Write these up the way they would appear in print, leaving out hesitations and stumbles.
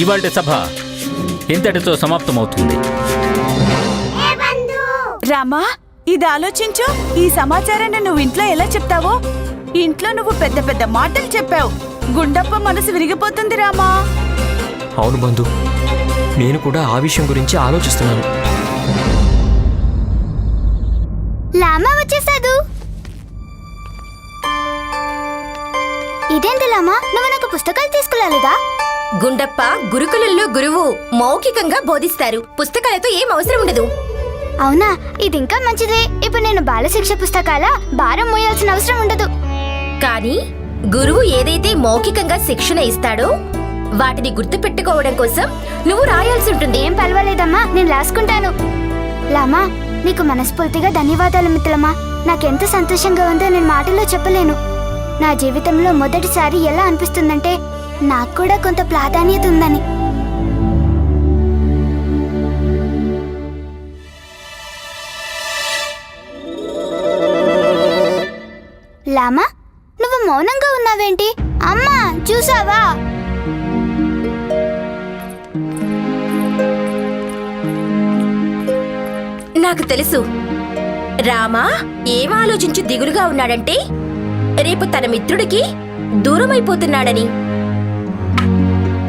ఇవాల్టి సభ ఇంతటితో సమాప్తమవుతుంది. రామా, ఇది ఆలోచించు. ఈ సమాచారాన్ని నువ్వు ఇంట్లో ఎలా చెప్తావో? ఇంట్లో నువ్వు పెద్ద పెద్ద మాటలు చెప్పావు. గుండప్ప మనసు విరిగిపోతుంది రామా. అవును బంధు, నేను కూడా ఆ విషయం గురించి ఆలోచిస్తున్నాను. లామా వచ్చేసాడు. ఇదేంటి లామా, నువ్వు నాకు పుస్తకాలు తీసుకురాలేదా? గుండప్ప గురుకులంలో గురువు మౌఖికంగా బోధిస్తారు. పుస్తకాలతో ఏం అవసరం ఉండదు. అవునా, ఇది ఇంకా మంచిదే. ఇప్పుడు నేను బాలశిక్ష పుస్తకాల భారం మోయాల్సిన అవసరం ఉండదు. కానీ గురువు ఏదైతే మౌఖికంగా శిక్షణ ఇస్తాడో వాటిని గుర్తు పెట్టుకోవడం కోసం నువ్వు రాయాల్సి ఉంటుంది. ఏం పర్వాలేదమ్మా, నేను రాసుకుంటాను. లామా, నీకు మనస్ఫూర్తిగా ధన్యవాదాలు మిత్రమా. నాకెంత సంతోషంగా ఉందో నేను మాటల్లో చెప్పలేను. నా జీవితంలో మొదటిసారి ఎలా అనిపిస్తుందంటే నాకు కూడా కొంత ప్రాధాన్యత ఉందని. లామా, నువ్వు మౌనంగా ఉన్నావేంటి? అమ్మా చూసావా? నాకు తెలుసు రామా ఏం ఆలోచించి దిగులుగా ఉన్నాడంటే రేపు తన మిత్రుడికి దూరమైపోతున్నాడని.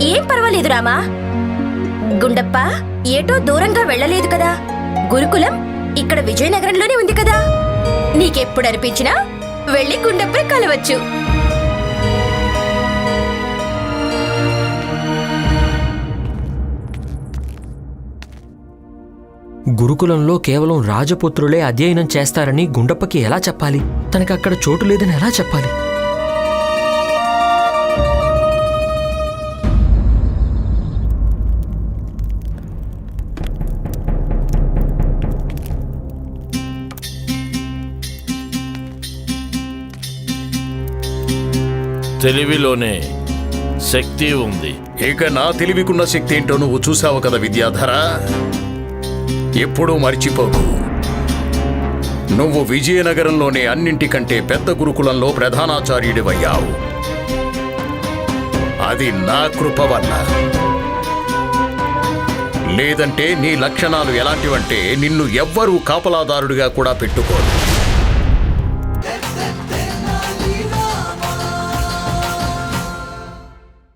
ఏం పర్వాలేదు రామా, గుండప్ప ఏటో దూరంగా వెళ్ళలేదు కదా. గురుకులం ఇక్కడ విజయనగరంలోనే ఉంది కదా. నీకెప్పుడు అనిపించినా వెళ్ళి గుండప్పని కలవచ్చు. గురుకులంలో కేవలం రాజపుత్రులే అధ్యయనం చేస్తారని గుండప్పకి ఎలా చెప్పాలి? తనకి అక్కడ చోటు లేదని ఎలా చెప్పాలి? తెలివిలోనే శక్తి ఉంది. ఇక నా తెలివికున్న శక్తి ఏంటో నువ్వు చూసావు కదా విద్యాధర. ఎప్పుడూ మర్చిపోకు, నువ్వు విజయనగరంలోనే అన్నింటికంటే పెద్ద గురుకులంలో ప్రధానాచార్యుడివయ్యావు. అది నా కృప వల్ల. లేదంటే నీ లక్షణాలు ఎలాంటివంటే నిన్ను ఎవ్వరూ కాపలాదారుడిగా కూడా పెట్టుకోరు.